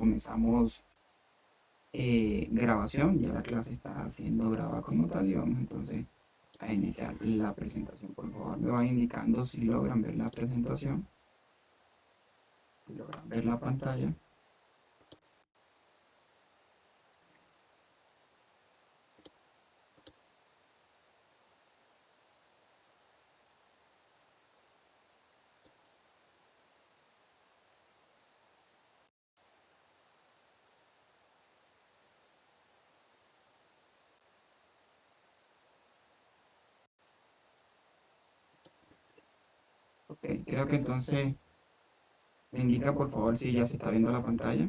comenzamos grabación, ya la clase está siendo grabada como tal y vamos entonces a iniciar la presentación. Por favor, me van indicando si logran ver la presentación, si logran ver la pantalla. Ok, creo que entonces me indica por favor si ya se está viendo la pantalla.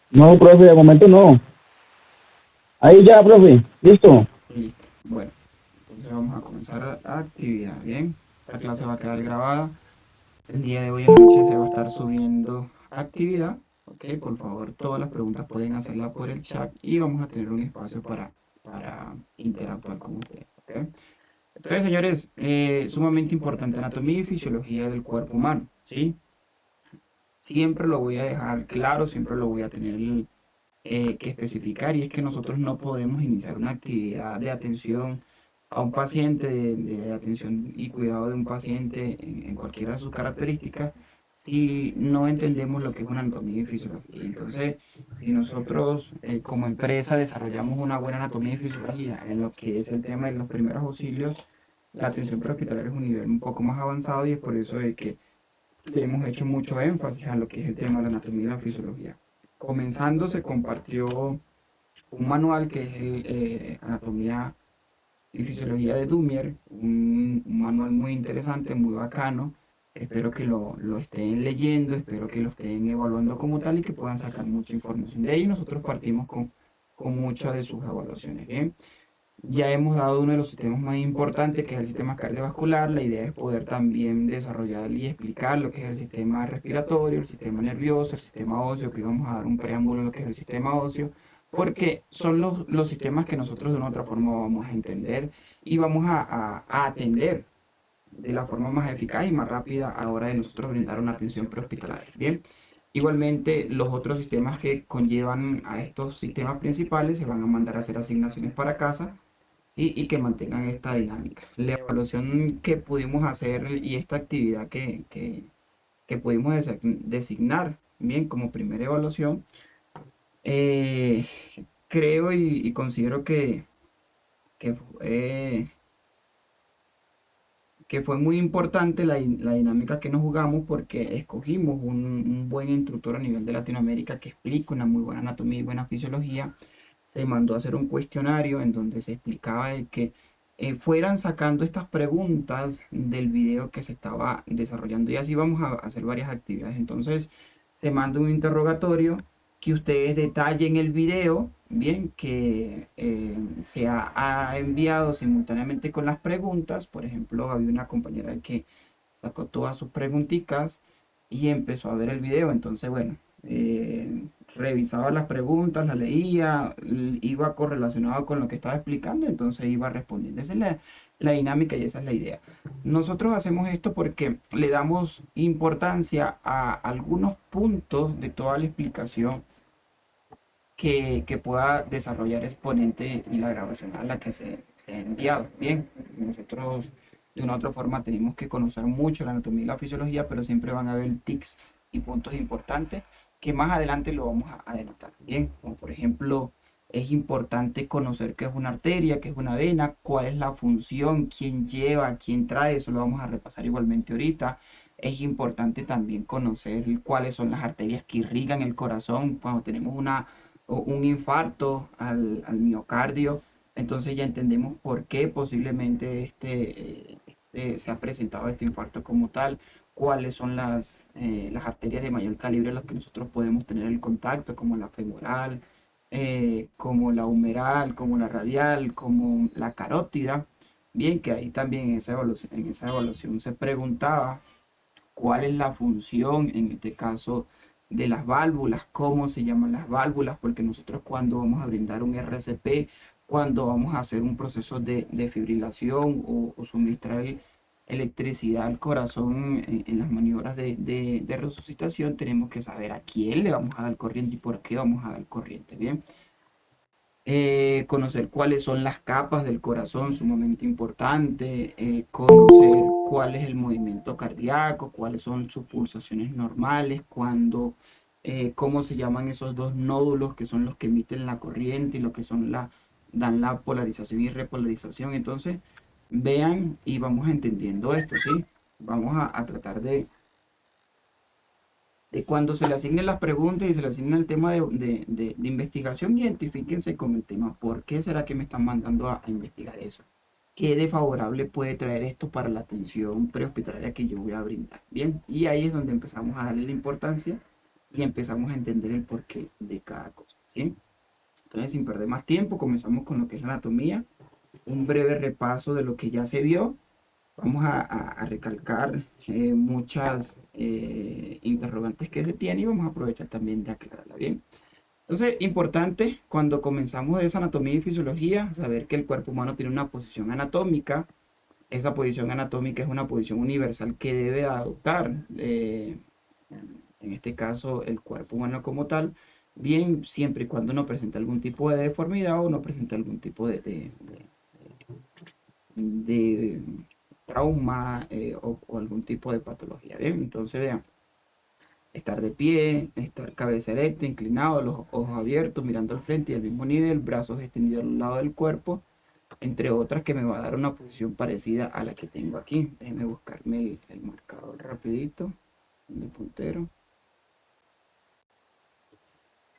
No, profe, de momento no. Ahí ya, profe. Listo. Listo. Bueno, entonces vamos a comenzar la actividad. Bien, esta clase va a quedar grabada. El día de hoy en la noche se va a estar subiendo actividad. Ok, por favor, todas las preguntas pueden hacerlas por el chat y vamos a tener un espacio para interactuar con ustedes. Ok. Entonces, señores, sumamente importante, anatomía y fisiología del cuerpo humano. ¿Sí? Siempre lo voy a dejar claro, siempre lo voy a tener que especificar, y es que nosotros no podemos iniciar una actividad de atención a un paciente, de atención y cuidado de un paciente en cualquiera de sus características, si no entendemos lo que es una anatomía y fisiología. Entonces, si nosotros como empresa desarrollamos una buena anatomía y fisiología en lo que es el tema de los primeros auxilios, la atención prehospitalaria es un nivel un poco más avanzado y es por eso de que le hemos hecho mucho énfasis a lo que es el tema de la anatomía y la fisiología. Comenzando, se compartió un manual que es el Anatomía y Fisiología de Dumier, un manual muy interesante, muy bacano. Espero que lo estén leyendo, espero que lo estén evaluando como tal y que puedan sacar mucha información de ahí. Nosotros partimos con muchas de sus evaluaciones. Bien, ya hemos dado uno de los sistemas más importantes, que es el sistema cardiovascular. La idea es poder también desarrollar y explicar lo que es el sistema respiratorio, el sistema nervioso, el sistema óseo, que vamos a dar un preámbulo a lo que es el sistema óseo, porque son los sistemas que nosotros de una u otra forma vamos a entender y vamos a atender de la forma más eficaz y más rápida a la hora de nosotros brindar una atención prehospitalaria. Bien, igualmente los otros sistemas que conllevan a estos sistemas principales se van a mandar a hacer asignaciones para casa, ¿sí? Y que mantengan esta dinámica. La evaluación que pudimos hacer y esta actividad que pudimos designar bien como primera evaluación, eh, creo y considero que fue, que fue muy importante la dinámica que nos jugamos, porque escogimos un buen instructor a nivel de Latinoamérica que explica una muy buena anatomía y buena fisiología. Se mandó a hacer un cuestionario en donde se explicaba de que fueran sacando estas preguntas del video que se estaba desarrollando, y así vamos a hacer varias actividades. Entonces se manda un interrogatorio, que ustedes detallen el video, bien, que se ha enviado simultáneamente con las preguntas. Por ejemplo, había una compañera que sacó todas sus preguntitas y empezó a ver el video. Entonces, bueno, revisaba las preguntas, las leía, iba correlacionado con lo que estaba explicando, entonces iba respondiendo. Esa es la dinámica y esa es la idea. Nosotros hacemos esto porque le damos importancia a algunos puntos de toda la explicación que pueda desarrollar exponente y la grabación a la que se ha enviado. Bien, nosotros de una u otra forma tenemos que conocer mucho la anatomía y la fisiología, pero siempre van a haber tics y puntos importantes que más adelante lo vamos a denotar. Bien, como por ejemplo, es importante conocer qué es una arteria, qué es una vena, cuál es la función, quién lleva, quién trae, eso lo vamos a repasar igualmente ahorita. Es importante también conocer cuáles son las arterias que irrigan el corazón cuando tenemos un infarto al miocardio. Entonces ya entendemos por qué posiblemente se ha presentado este infarto como tal, cuáles son las arterias de mayor calibre en las que nosotros podemos tener el contacto, como la femoral, como la humeral, como la radial, como la carótida. Bien, que ahí también en esa evaluación se preguntaba cuál es la función, en este caso, de las válvulas, cómo se llaman las válvulas, porque nosotros cuando vamos a brindar un RCP cuando vamos a hacer un proceso de fibrilación o suministrar electricidad al corazón en las maniobras de resucitación, tenemos que saber a quién le vamos a dar corriente y por qué vamos a dar corriente. Bien, conocer cuáles son las capas del corazón, sumamente importante, conocer cuál es el movimiento cardíaco, cuáles son sus pulsaciones normales, cómo se llaman esos dos nódulos que son los que emiten la corriente y los que son dan la polarización y repolarización. Entonces, vean y vamos entendiendo esto, ¿sí? Vamos a tratar de cuando se le asignen las preguntas y se le asigne el tema de investigación, identifíquense con el tema. ¿Por qué será que me están mandando a investigar eso? ¿Qué de favorable puede traer esto para la atención prehospitalaria que yo voy a brindar? Bien, y ahí es donde empezamos a darle la importancia y empezamos a entender el porqué de cada cosa. ¿Sí? Entonces, sin perder más tiempo, comenzamos con lo que es la anatomía, un breve repaso de lo que ya se vio. Vamos a recalcar muchas interrogantes que se tienen y vamos a aprovechar también de aclararla bien. Entonces, importante cuando comenzamos de esa anatomía y fisiología, saber que el cuerpo humano tiene una posición anatómica. Esa posición anatómica es una posición universal que debe adoptar, en este caso, el cuerpo humano como tal, bien siempre y cuando no presente algún tipo de deformidad o no presente algún tipo de trauma o algún tipo de patología. Bien, entonces vean, estar de pie, estar cabeza erecta, inclinado, los ojos abiertos, mirando al frente y al mismo nivel, brazos extendidos al lado del cuerpo, entre otras que me va a dar una posición parecida a la que tengo aquí. Déjenme buscarme el marcador rapidito, el puntero.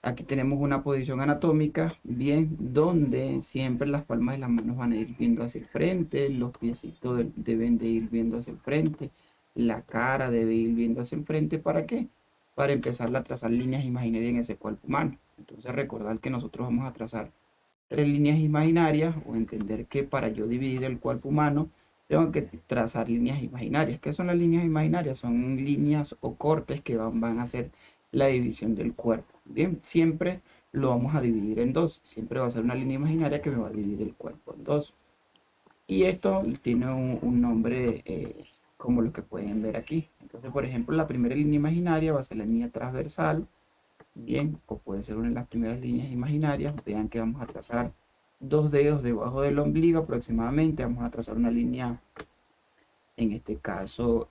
Aquí tenemos una posición anatómica, bien, donde siempre las palmas de las manos van a ir viendo hacia el frente, los piecitos deben de ir viendo hacia el frente, la cara debe ir viendo hacia el frente. ¿Para qué? Para empezar a trazar líneas imaginarias en ese cuerpo humano. Entonces recordar que nosotros vamos a trazar tres líneas imaginarias o entender que para yo dividir el cuerpo humano tengo que trazar líneas imaginarias. ¿Qué son las líneas imaginarias? Son líneas o cortes que van a hacer la división del cuerpo. Bien, siempre lo vamos a dividir en dos. Siempre va a ser una línea imaginaria que me va a dividir el cuerpo en dos. Y esto tiene un nombre como lo que pueden ver aquí. Entonces, por ejemplo, la primera línea imaginaria va a ser la línea transversal. Bien, o puede ser una de las primeras líneas imaginarias. Vean que vamos a trazar dos dedos debajo del ombligo aproximadamente. Vamos a trazar una línea, en este caso,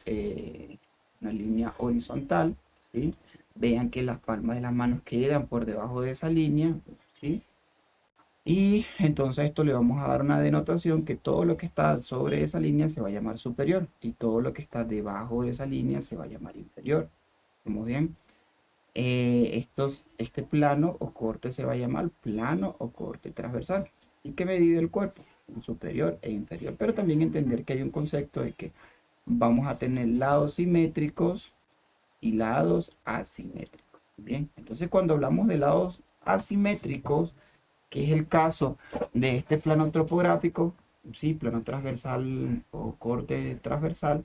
una línea horizontal, ¿sí? Vean que las palmas de las manos quedan por debajo de esa línea, ¿sí? Y entonces esto le vamos a dar una denotación que todo lo que está sobre esa línea se va a llamar superior y todo lo que está debajo de esa línea se va a llamar inferior. ¿Vamos bien? Este plano o corte se va a llamar plano o corte transversal. ¿Y qué me divide el cuerpo? En superior e inferior. Pero también entender que hay un concepto de que vamos a tener lados simétricos y lados asimétricos. Bien, entonces cuando hablamos de lados asimétricos, que es el caso de este plano topográfico, sí, plano transversal o corte transversal,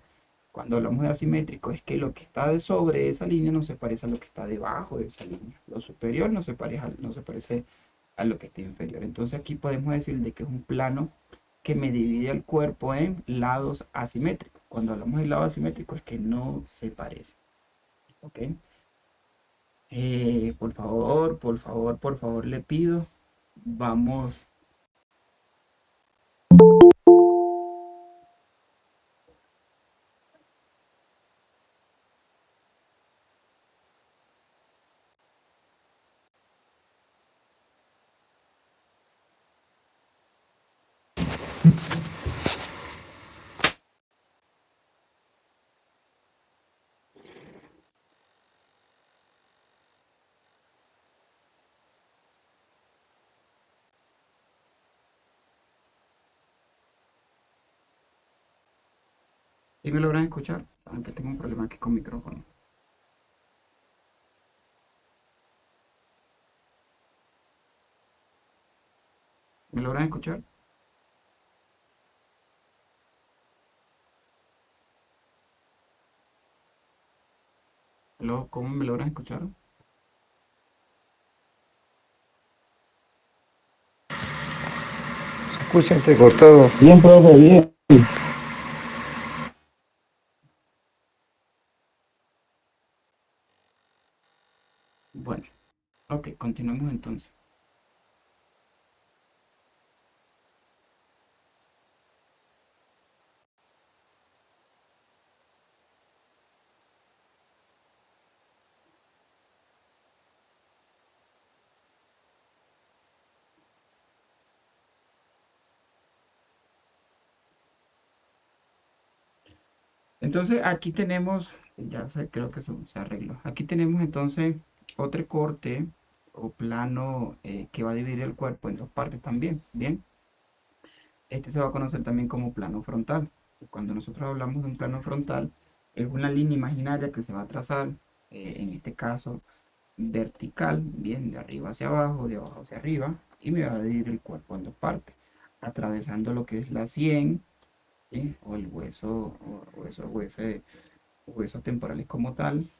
cuando hablamos de asimétrico es que lo que está de sobre esa línea no se parece a lo que está debajo de esa línea. Lo superior no se parece a lo que está inferior. Entonces aquí podemos decir de que es un plano que me divide el cuerpo en lados asimétricos. Cuando hablamos de lado asimétrico es que no se parece. ¿Ok? Por favor, le pido, vamos. ¿Sí me logran escuchar? Aunque tengo un problema aquí con micrófono. ¿Me logran escuchar? ¿Cómo me logran escuchar? Escucha entrecortado. Bien, profe, bien. Bueno, ok, continuemos entonces. Entonces aquí tenemos, ya sé, creo que se arregló. Aquí tenemos entonces otro corte o plano que va a dividir el cuerpo en dos partes también. Bien, este se va a conocer también como plano frontal. Y cuando nosotros hablamos de un plano frontal, es una línea imaginaria que se va a trazar, en este caso vertical, bien, de arriba hacia abajo, de abajo hacia arriba, y me va a dividir el cuerpo en dos partes, atravesando lo que es la sien, ¿sí? O el hueso, huesos temporales como tal.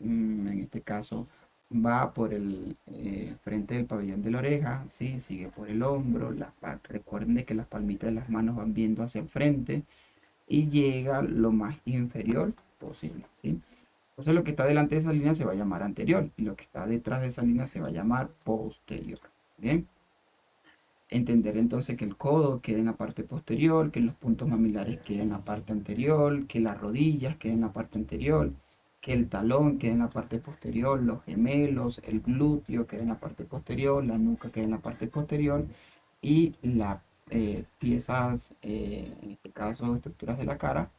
En este caso va por el frente del pabellón de la oreja, ¿sí? Sigue por el hombro, recuerden de que las palmitas de las manos van viendo hacia el frente y llega lo más inferior posible, ¿sí? Entonces lo que está delante de esa línea se va a llamar anterior y lo que está detrás de esa línea se va a llamar posterior. Bien, entender entonces que el codo queda en la parte posterior, que los puntos mamilares queden en la parte anterior, que las rodillas queden en la parte anterior, que el talón quede en la parte posterior, los gemelos, el glúteo quede en la parte posterior, la nuca quede en la parte posterior y las piezas, en este caso estructuras de la cara,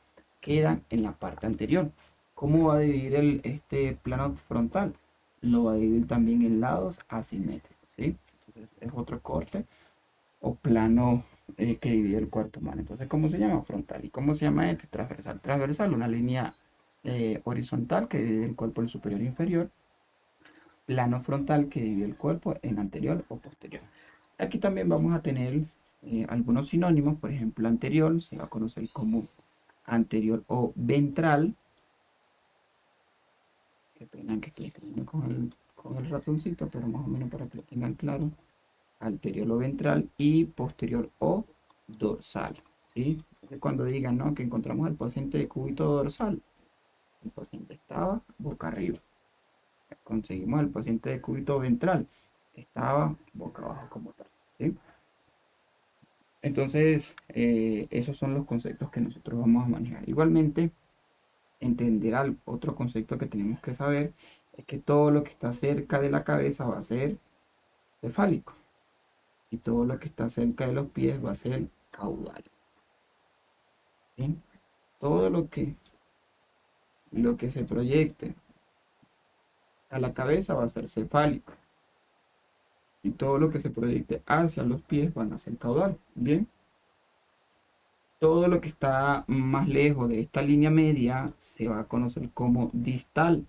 quedan en la parte anterior. ¿Cómo va a dividir este plano frontal? Lo va a dividir también en lados asimétricos, ¿sí? Entonces es otro corte o plano que divide el cuerpo humano. Entonces, ¿cómo se llama? Frontal. ¿Y cómo se llama este? Transversal. Transversal, una línea horizontal que divide el cuerpo en superior e inferior. Plano frontal que divide el cuerpo en anterior o posterior. Aquí también vamos a tener algunos sinónimos. Por ejemplo, anterior se va a conocer como anterior o ventral. Qué pena que estoy escribiendo con el ratoncito, pero más o menos para que lo tengan claro. Anterior o ventral y posterior o dorsal, ¿sí? Entonces, cuando digan, ¿no?, que encontramos al paciente de cúbito dorsal, el paciente estaba boca arriba. Conseguimos al paciente de cúbito ventral, estaba boca abajo como tal, ¿sí? Entonces, esos son los conceptos que nosotros vamos a manejar. Igualmente, entender otro concepto que tenemos que saber es que todo lo que está cerca de la cabeza va a ser cefálico y todo lo que está cerca de los pies va a ser caudal. ¿Sí? Todo lo que se proyecte a la cabeza va a ser cefálico y todo lo que se proyecte hacia los pies van a ser caudal. Bien, todo lo que está más lejos de esta línea media se va a conocer como distal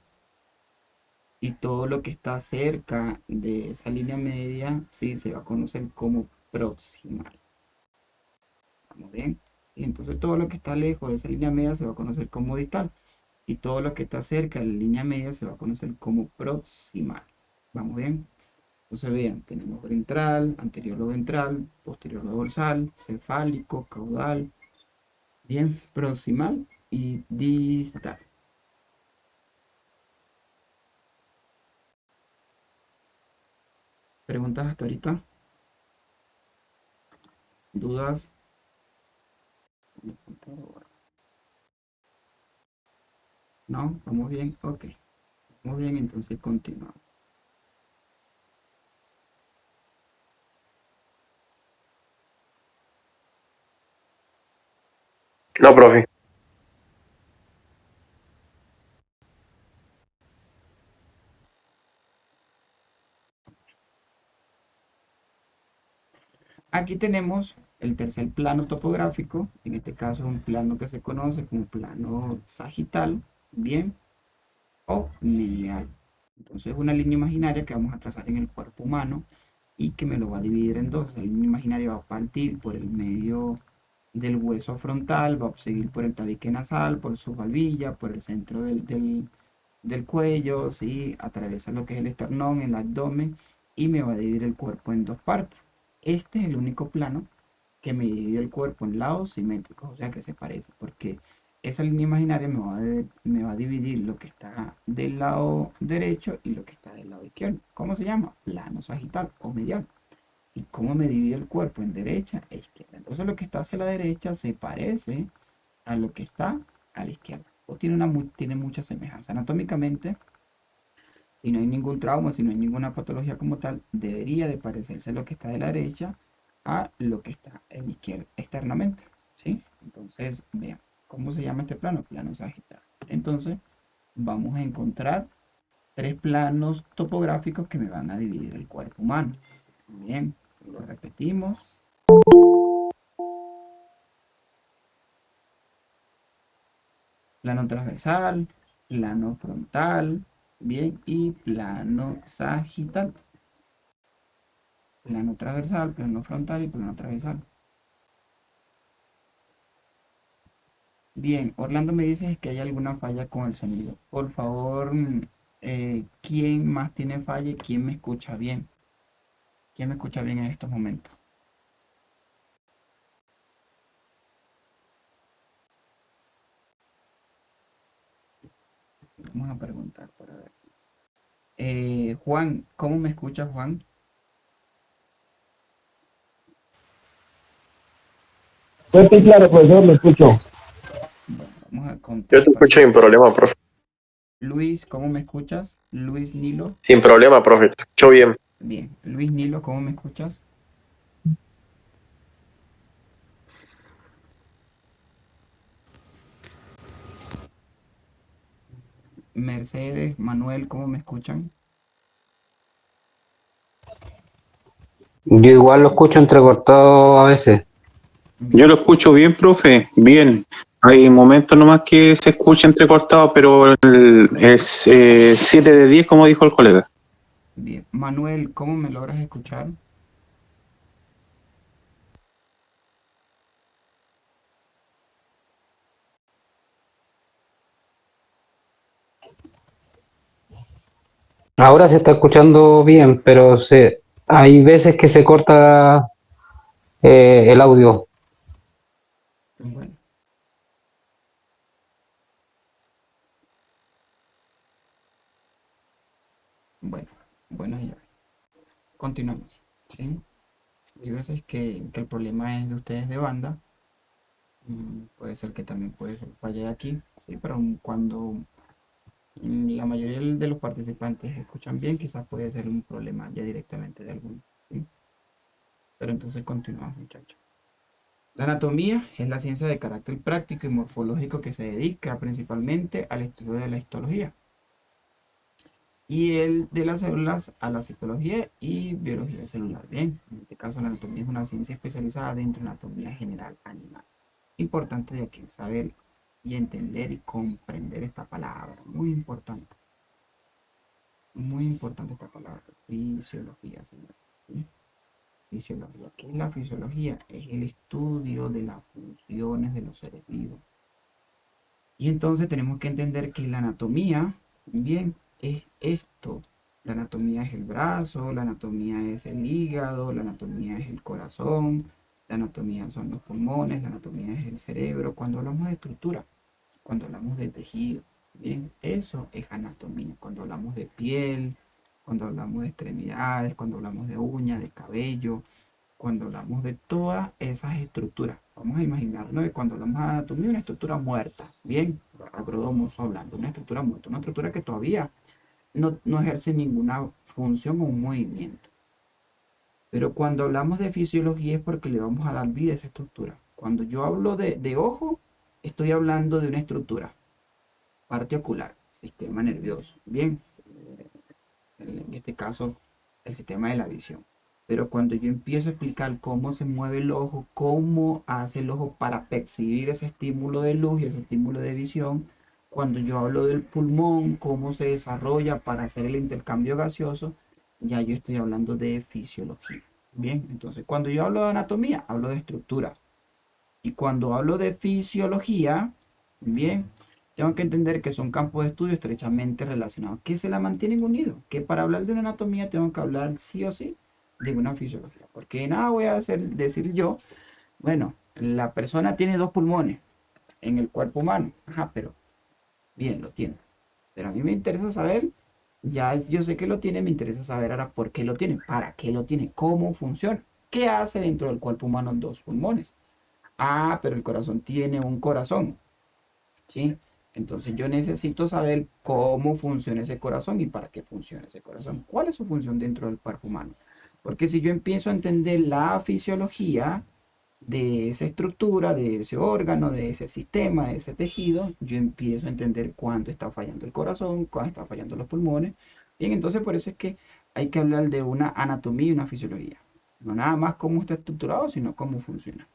y todo lo que está cerca de esa línea media, sí, se va a conocer como proximal. ¿Estamos bien? Sí, entonces todo lo que está lejos de esa línea media se va a conocer como distal y todo lo que está cerca de la línea media se va a conocer como proximal. ¿Vamos bien? Entonces vean, tenemos ventral, anterior o ventral, posterior o dorsal, cefálico, caudal, bien, proximal y distal. ¿Preguntas hasta ahorita? ¿Dudas? ¿No? ¿Vamos bien? Ok. Vamos bien, entonces continuamos. No, profe. Aquí tenemos el tercer plano topográfico, en este caso un plano que se conoce como plano sagital, bien, o medial. Entonces una línea imaginaria que vamos a trazar en el cuerpo humano y que me lo va a dividir en dos. La línea imaginaria va a partir por el medio del hueso frontal, va a seguir por el tabique nasal, por su barbilla, por el centro del cuello, ¿sí? Atraviesa lo que es el esternón, el abdomen y me va a dividir el cuerpo en dos partes. Este es el único plano que me divide el cuerpo en lados simétricos, o sea que se parece, porque esa línea imaginaria me va a dividir lo que está del lado derecho y lo que está del lado izquierdo. ¿Cómo se llama? Plano sagital o medial. ¿Y cómo me divide el cuerpo en derecha e izquierda? Entonces lo que está hacia la derecha se parece a lo que está a la izquierda. O tiene mucha semejanza. Anatómicamente, si no hay ningún trauma, si no hay ninguna patología como tal, debería de parecerse lo que está de la derecha a lo que está en la izquierda externamente. ¿Sí? Entonces, vean, ¿cómo se llama este plano? Plano sagital. Entonces, vamos a encontrar tres planos topográficos que me van a dividir el cuerpo humano. Bien, lo repetimos. Plano transversal, plano frontal, bien, y plano sagital. Plano transversal, plano frontal y plano transversal. Bien, Orlando me dice que hay alguna falla con el sonido. Por favor, ¿quién más tiene falla y quién me escucha bien? ¿Quién me escucha bien en estos momentos? Vamos a preguntar para ver. Juan, ¿cómo me escucha Juan? Fuerte y claro, profesor, lo escucho. Bueno, vamos a Yo contar te para escucho ver. sin problema, profe. Luis, ¿cómo me escuchas? Luis Nilo. Sin problema, profe. Te escucho bien. Bien. Luis Nilo, ¿cómo me escuchas? Mercedes, Manuel, ¿cómo me escuchan? Yo igual lo escucho entrecortado a veces. Yo Bien, lo escucho bien, profe, bien. Hay momentos nomás que se escucha entrecortado, pero es 7 de 10, como dijo el colega. bien. Manuel, ¿cómo me logras escuchar? Ahora se está escuchando bien, pero hay veces que se corta el audio. Bueno, bueno, bueno, ya. Continuamos. ¿Sí? Hay veces que el problema es de ustedes de banda. Puede ser que también puede ser falla de aquí. Sí, pero cuando la mayoría de los participantes escuchan bien, quizás puede ser un problema ya directamente de alguno. ¿Sí? Pero entonces continuamos, muchachos. La anatomía es la ciencia de carácter práctico y morfológico que se dedica principalmente al estudio de la histología y el de las células a la citología y biología celular. Bien, en este caso la anatomía es una ciencia especializada dentro de la anatomía general animal. Importante de aquí saber y entender y comprender esta palabra. Muy importante esta palabra. Fisiología, señor. ¿Sí? Fisiología. ¿Qué es la fisiología? Es el estudio de las funciones de los seres vivos. Y entonces tenemos que entender que la anatomía, bien, es esto. La anatomía es el brazo, la anatomía es el hígado, la anatomía es el corazón, la anatomía son los pulmones, la anatomía es el cerebro. Cuando hablamos de estructura, cuando hablamos de tejido, bien, eso es anatomía. Cuando hablamos de piel, cuando hablamos de extremidades, cuando hablamos de uñas, de cabello, cuando hablamos de todas esas estructuras. Vamos a imaginarnos que cuando hablamos de anatomía, una estructura muerta, bien, a grosso modo hablando, una estructura muerta, una estructura que todavía no ejerce ninguna función o un movimiento. Pero cuando hablamos de fisiología es porque le vamos a dar vida a esa estructura. Cuando yo hablo de ojo, estoy hablando de una estructura, parte ocular, sistema nervioso, bien, en este caso el sistema de la visión. Pero cuando yo empiezo a explicar cómo se mueve el ojo, cómo hace el ojo para percibir ese estímulo de luz y ese estímulo de visión, cuando yo hablo del pulmón, cómo se desarrolla para hacer el intercambio gaseoso, ya yo estoy hablando de fisiología. Bien, entonces cuando yo hablo de anatomía, hablo de estructura. Y cuando hablo de fisiología, bien, tengo que entender que son campos de estudio estrechamente relacionados, que se la mantienen unidos, que para hablar de una anatomía tengo que hablar sí o sí de una fisiología, porque nada voy a decir yo Bueno, la persona tiene 2 pulmones en el cuerpo humano. Ajá, pero bien, lo tiene. Pero a mí me interesa saber, yo sé que lo tiene, me interesa saber ahora por qué lo tiene, para qué lo tiene, cómo funciona. ¿Qué hace dentro del cuerpo humano 2 pulmones? Ah, pero el corazón tiene un corazón, ¿sí? Entonces yo necesito saber cómo funciona ese corazón y para qué funciona ese corazón. ¿Cuál es su función dentro del cuerpo humano? Porque si yo empiezo a entender la fisiología de esa estructura, de ese órgano, de ese sistema, de ese tejido, yo empiezo a entender cuándo está fallando el corazón, cuándo está fallando los pulmones. Bien, entonces por eso es que hay que hablar de una anatomía y una fisiología. No nada más cómo está estructurado, sino cómo funciona.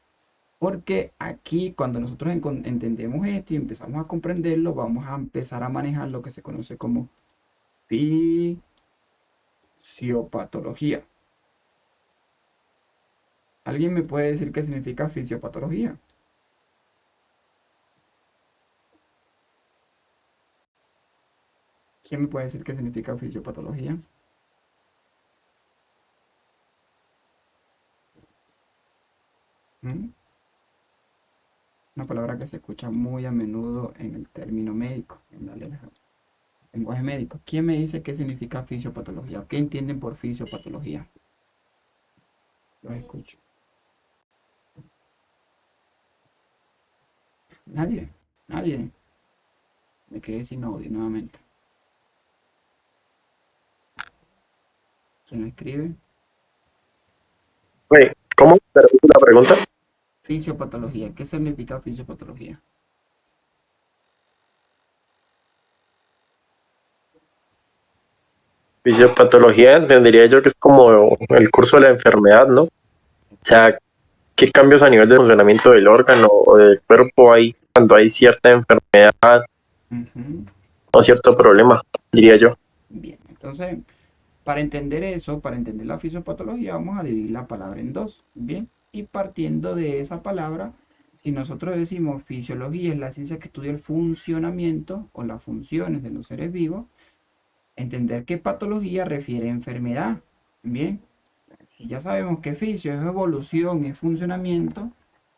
Porque aquí, cuando nosotros entendemos esto y empezamos a comprenderlo, vamos a empezar a manejar lo que se conoce como fisiopatología. ¿Alguien me puede decir qué significa fisiopatología? ¿Quién me puede decir qué significa fisiopatología? ¿Mm? Una palabra que se escucha muy a menudo en el término médico, en el lenguaje médico. ¿Quién me dice qué significa fisiopatología? ¿Qué entienden por fisiopatología? Los escucho. Nadie, nadie. Me quedé sin audio nuevamente. ¿Quién lo escribe? Oye, ¿cómo? ¿Te repito la pregunta? Fisiopatología. ¿Qué significa fisiopatología? Fisiopatología entendería yo que es como el curso de la enfermedad, ¿no? O sea, ¿qué cambios a nivel de funcionamiento del órgano o del cuerpo hay cuando hay cierta enfermedad Ujú. o cierto problema, diría yo? Bien, entonces, para entender eso, para entender la fisiopatología, vamos a dividir la palabra en dos. Bien, y partiendo de esa palabra, si nosotros decimos fisiología es la ciencia que estudia el funcionamiento o las funciones de los seres vivos, entender que patología refiere a enfermedad. Bien, si ya sabemos que fisio es evolución, es funcionamiento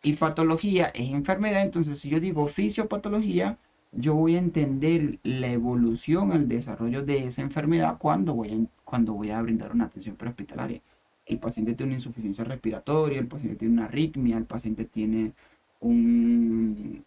y patología es enfermedad, entonces si yo digo fisiopatología, yo voy a entender la evolución, el desarrollo de esa enfermedad cuando voy a brindar una atención prehospitalaria. El paciente tiene una insuficiencia respiratoria, el paciente tiene una arritmia, el paciente tiene un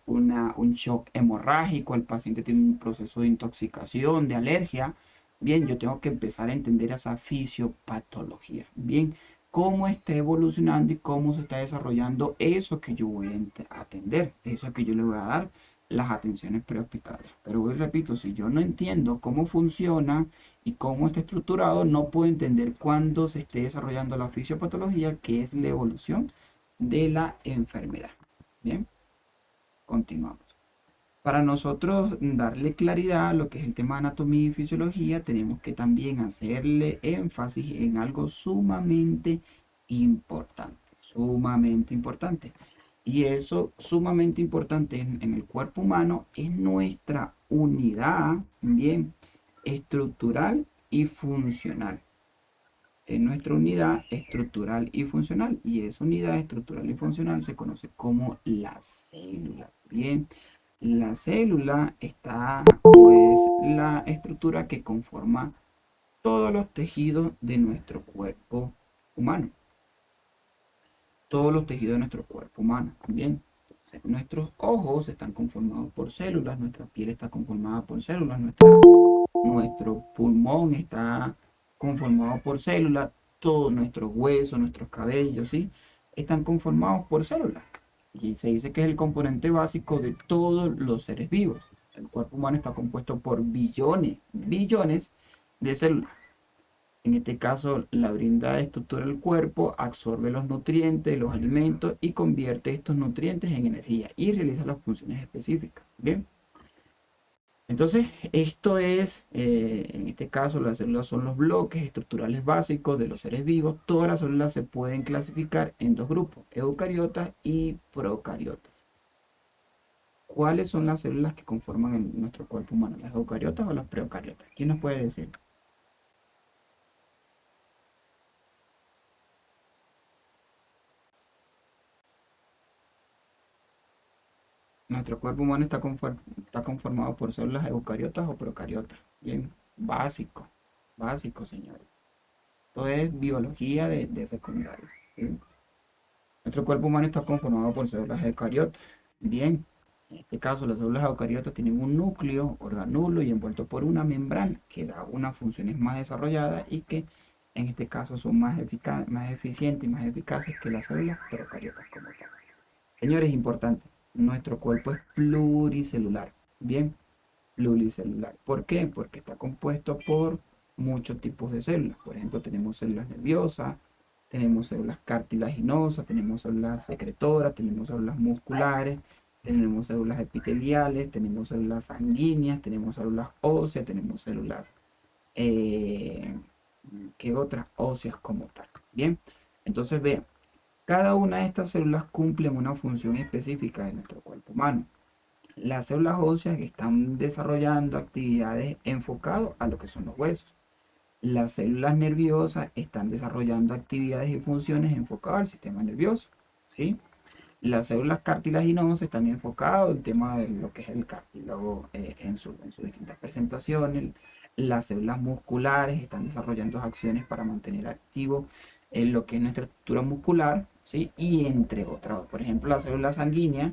shock hemorrágico, el paciente tiene un proceso de intoxicación, de alergia. Bien, yo tengo que empezar a entender esa fisiopatología. Bien, cómo está evolucionando y cómo se está desarrollando eso que yo voy a atender, eso que yo le voy a dar las atenciones prehospitalarias. Pero hoy repito, si yo no entiendo cómo funciona y cómo está estructurado, no puedo entender cuándo se esté desarrollando la fisiopatología, que es la evolución de la enfermedad. Bien, continuamos. Para nosotros darle claridad a lo que es el tema de anatomía y fisiología, tenemos que también hacerle énfasis en algo sumamente importante, sumamente importante. Y eso sumamente importante en el cuerpo humano es nuestra unidad, bien, estructural y funcional. Es nuestra unidad estructural y funcional. Y esa unidad estructural y funcional se conoce como la célula. Bien, la célula está, pues, la estructura que conforma todos los tejidos de nuestro cuerpo humano. Todos los tejidos de nuestro cuerpo humano. Bien, nuestros ojos están conformados por células, nuestra piel está conformada por células, nuestro pulmón está conformado por células, todos nuestros huesos, nuestros cabellos, ¿sí? Están conformados por células. Y se dice que es el componente básico de todos los seres vivos. El cuerpo humano está compuesto por billones, billones de células. En este caso, la brinda estructura del cuerpo, absorbe los nutrientes, los alimentos y convierte estos nutrientes en energía y realiza las funciones específicas. Bien. Entonces, esto es, en este caso, las células son los bloques estructurales básicos de los seres vivos. Todas las células se pueden clasificar en dos grupos, eucariotas y procariotas. ¿Cuáles son las células que conforman nuestro cuerpo humano? ¿Las eucariotas o las procariotas? ¿Quién nos puede decir? Nuestro cuerpo humano está conformado por células eucariotas o procariotas. Bien, básico, básico, señores. Todo es biología de secundaria. ¿Sí? Nuestro cuerpo humano está conformado por células eucariotas. Bien, en este caso las células eucariotas tienen un núcleo organulo y envuelto por una membrana que da unas funciones más desarrolladas y que en este caso son más eficientes y más eficaces que las células procariotas como tal. Señores, importante, nuestro cuerpo es pluricelular. Bien, pluricelular. ¿Por qué? Porque está compuesto por muchos tipos de células. Por ejemplo, tenemos células nerviosas, tenemos células cartilaginosas, tenemos células secretoras, tenemos células musculares, tenemos células epiteliales, tenemos células sanguíneas, tenemos células óseas, tenemos células, eh, ¿qué otras? Óseas como tal. Bien, entonces vean, cada una de estas células cumplen una función específica de nuestro cuerpo humano. Las células óseas están desarrollando actividades enfocadas a lo que son los huesos. Las células nerviosas están desarrollando actividades y funciones enfocadas al sistema nervioso. ¿Sí? Las células cartilaginosas están enfocadas al tema de lo que es el cartílago en sus distintas presentaciones. Las células musculares están desarrollando acciones para mantener activo lo que es nuestra estructura muscular, ¿sí? Y entre otras, por ejemplo, las células sanguíneas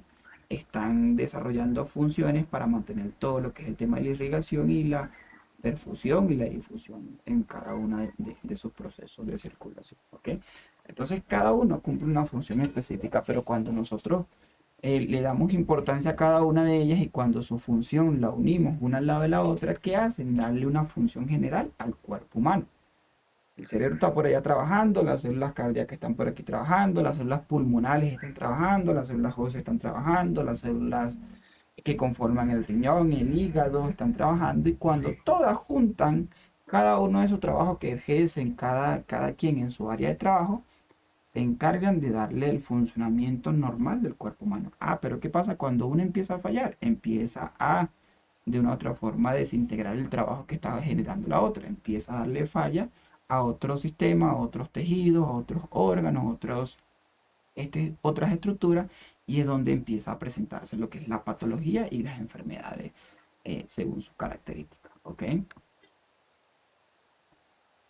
están desarrollando funciones para mantener todo lo que es el tema de la irrigación y la perfusión y la difusión en cada uno de sus procesos de circulación. ¿Ok? Entonces cada uno cumple una función específica, pero cuando nosotros le damos importancia a cada una de ellas y cuando su función la unimos una al lado de la otra, ¿qué hacen? Darle una función general al cuerpo humano. El cerebro está por allá trabajando, las células cardíacas están por aquí trabajando, las células pulmonares están trabajando, las células óseas están trabajando, las células que conforman el riñón y el hígado están trabajando y cuando todas juntan cada uno de sus trabajos que ejercen cada quien en su área de trabajo, se encargan de darle el funcionamiento normal del cuerpo humano. Ah, pero ¿qué pasa cuando uno empieza a fallar? Empieza a, de una u otra forma, desintegrar el trabajo que estaba generando la otra. Empieza a darle falla a otros sistemas, a otros tejidos, a otros órganos, otras estructuras, y es donde empieza a presentarse lo que es la patología y las enfermedades según sus características. ¿Ok?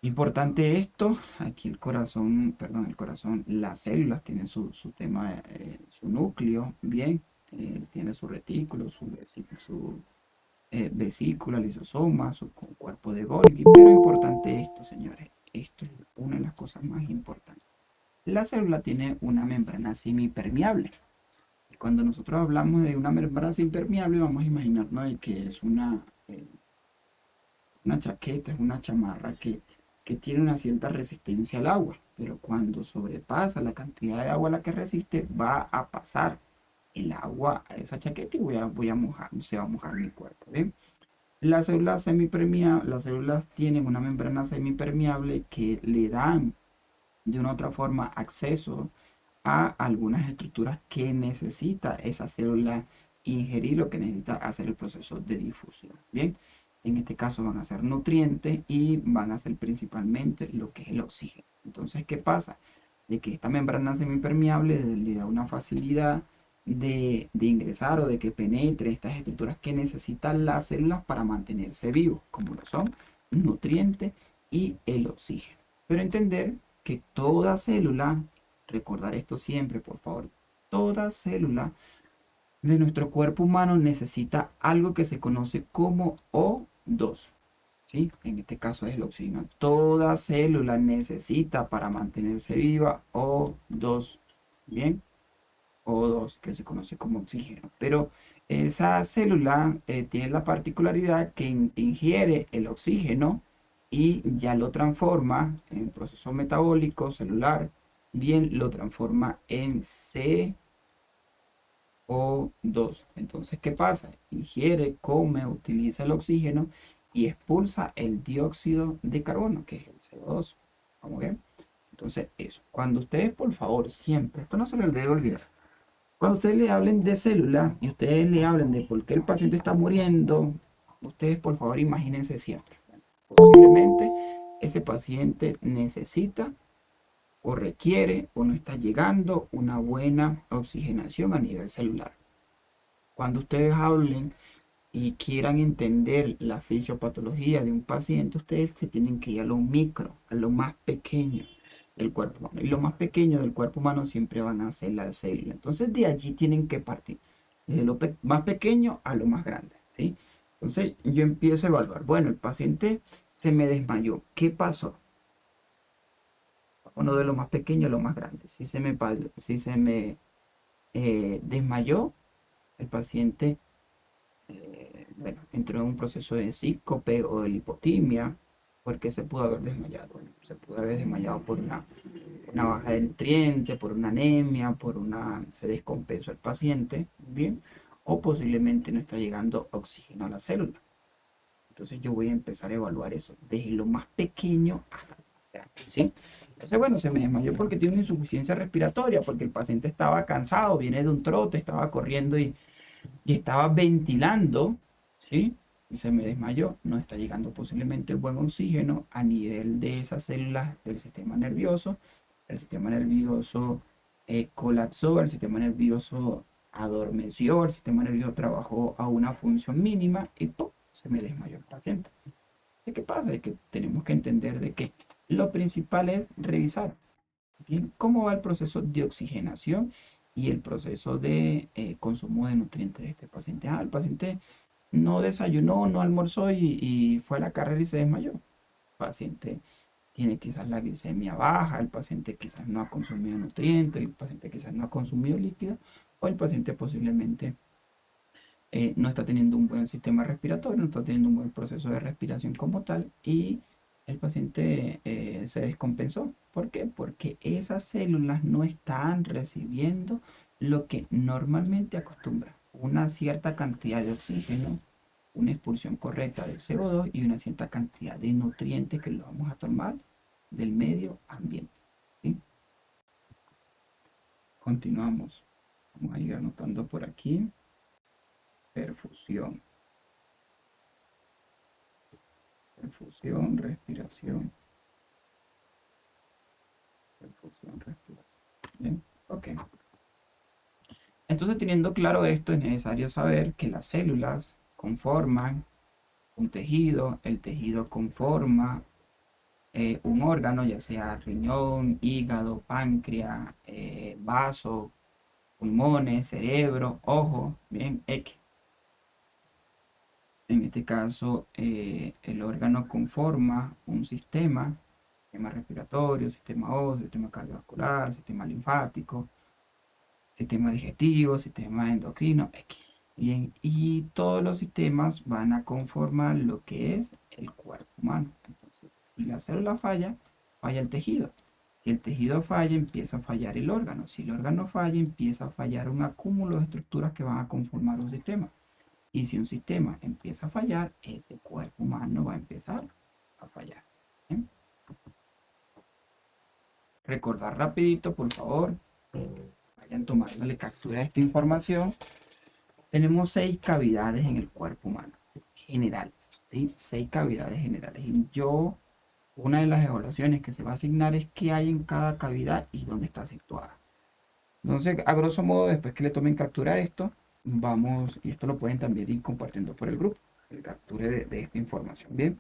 Importante esto, aquí el corazón, perdón, las células tienen su tema, su núcleo, bien, tiene su retículo, su vesícula, lisosoma, su cuerpo de Golgi, pero importante esto, señores, esto es una de las cosas más importantes. La célula tiene una membrana semipermeable. Y cuando nosotros hablamos de una membrana semipermeable, vamos a imaginarnos de que es una chaqueta, es una chamarra que tiene una cierta resistencia al agua, pero cuando sobrepasa la cantidad de agua a la que resiste, va a pasar el agua a esa chaqueta y voy a mojar, se va a mojar mi cuerpo. ¿Bien? Las células tienen una membrana semipermeable que le dan de una u otra forma acceso a algunas estructuras que necesita esa célula ingerir o que necesita hacer el proceso de difusión. Bien, en este caso van a ser nutrientes y van a ser principalmente lo que es el oxígeno. Entonces, ¿qué pasa? De que esta membrana semipermeable le da una facilidad de ingresar o de que penetre estas estructuras que necesitan las células para mantenerse vivos, como lo son nutrientes y el oxígeno. Pero entender que toda célula, recordar esto siempre, por favor, toda célula de nuestro cuerpo humano necesita algo que se conoce como O2. ¿Sí? En este caso es el oxígeno. Toda célula necesita para mantenerse viva O2. Bien, O2 que se conoce como oxígeno. Pero esa célula tiene la particularidad que ingiere el oxígeno y ya lo transforma en proceso metabólico celular, bien lo transforma en CO2. Entonces, ¿qué pasa? Ingiere, come, utiliza el oxígeno y expulsa el dióxido de carbono, que es el CO2. ¿Vamos bien? Entonces, eso. Cuando ustedes, por favor, siempre, esto no se les debe olvidar. Cuando ustedes le hablen de célula y ustedes le hablen de por qué el paciente está muriendo, ustedes por favor imagínense siempre. Posiblemente ese paciente necesita o requiere o no está llegando una buena oxigenación a nivel celular. Cuando ustedes hablen y quieran entender la fisiopatología de un paciente, ustedes se tienen que ir a lo micro, a lo más pequeño del cuerpo humano. Y lo más pequeño del cuerpo humano siempre van a ser las células. Entonces de allí tienen que partir, desde lo más pequeño a lo más grande, ¿sí? Entonces yo empiezo a evaluar. Bueno, el paciente se me desmayó. ¿Qué pasó? Uno de lo más pequeño a lo más grande. Si se me desmayó, el paciente bueno, entró en un proceso de síncope o de hipotimia, porque se pudo haber desmayado. Bueno, se pudo haber desmayado por una baja de nutrientes, por una anemia, se descompensó el paciente, bien, o posiblemente no está llegando oxígeno a la célula. Entonces yo voy a empezar a evaluar eso, desde lo más pequeño hasta lo más grande, ¿sí? Entonces, bueno, se me desmayó porque tiene una insuficiencia respiratoria, porque el paciente estaba cansado, viene de un trote, estaba corriendo y estaba ventilando, ¿sí? Y se me desmayó, no está llegando posiblemente buen oxígeno a nivel de esas células del sistema nervioso. El sistema nervioso colapsó, el sistema nervioso adormeció, el sistema nervioso trabajó a una función mínima y ¡pum! Se me desmayó el paciente. ¿Qué pasa? Es que tenemos que entender de que lo principal es revisar bien cómo va el proceso de oxigenación y el proceso de consumo de nutrientes de este paciente. El paciente no desayunó, no almorzó y fue a la carrera y se desmayó. El paciente tiene quizás la glicemia baja, el paciente quizás no ha consumido nutrientes, el paciente quizás no ha consumido líquido, o el paciente posiblemente no está teniendo un buen sistema respiratorio, no está teniendo un buen proceso de respiración como tal y el paciente se descompensó. ¿Por qué? Porque esas células no están recibiendo lo que normalmente acostumbra, una cierta cantidad de oxígeno, una expulsión correcta del CO2 y una cierta cantidad de nutrientes que lo vamos a tomar del medio ambiente, ¿sí? Continuamos. Vamos a ir anotando por aquí. Perfusión. Perfusión, respiración. Perfusión, respiración. Bien, ok. Entonces, teniendo claro esto, es necesario saber que las células conforman un tejido, el tejido conforma un órgano, ya sea riñón, hígado, páncreas, vaso, pulmones, cerebro, ojo, bien, X. En este caso, el órgano conforma un sistema respiratorio, sistema óseo, sistema cardiovascular, sistema linfático, sistema digestivo, sistema endocrino, X. Bien, y todos los sistemas van a conformar lo que es el cuerpo humano. Entonces, si la célula falla, falla el tejido. Si el tejido falla, empieza a fallar el órgano. Si el órgano falla, empieza a fallar un acúmulo de estructuras que van a conformar un sistema. Y si un sistema empieza a fallar, ese cuerpo humano va a empezar a fallar. ¿Bien? Recordar rapidito, por favor, vayan tomándole captura de esta información. Tenemos 6 cavidades en el cuerpo humano, generales, ¿sí? 6 cavidades generales. Y una de las evaluaciones que se va a asignar es qué hay en cada cavidad y dónde está situada. Entonces, a grosso modo, después que le tomen captura a esto, vamos, y esto lo pueden también ir compartiendo por el grupo, el capture de esta información. Bien,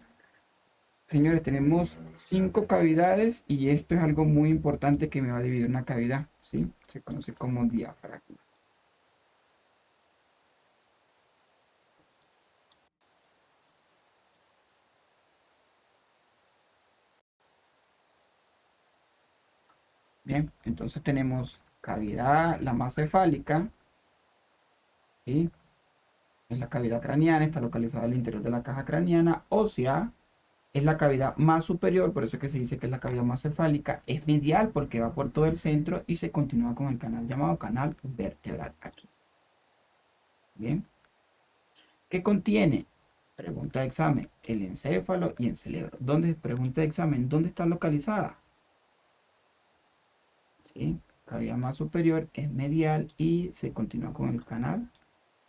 señores, tenemos 5 cavidades y esto es algo muy importante que me va a dividir una cavidad, ¿sí? Se conoce como diafragma. Bien, entonces tenemos cavidad, la masa cefálica, ¿sí? Es la cavidad craneana, está localizada al interior de la caja craneana. Ósea es la cavidad más superior, por eso es que se dice que es la cavidad más cefálica. Es medial porque va por todo el centro y se continúa con el canal llamado canal vertebral aquí. Bien, ¿qué contiene? Pregunta de examen, el encéfalo y el cerebro. ¿Dónde? Pregunta de examen, ¿dónde está localizada? ¿Sí? Cavidad más superior es medial y se continúa con el canal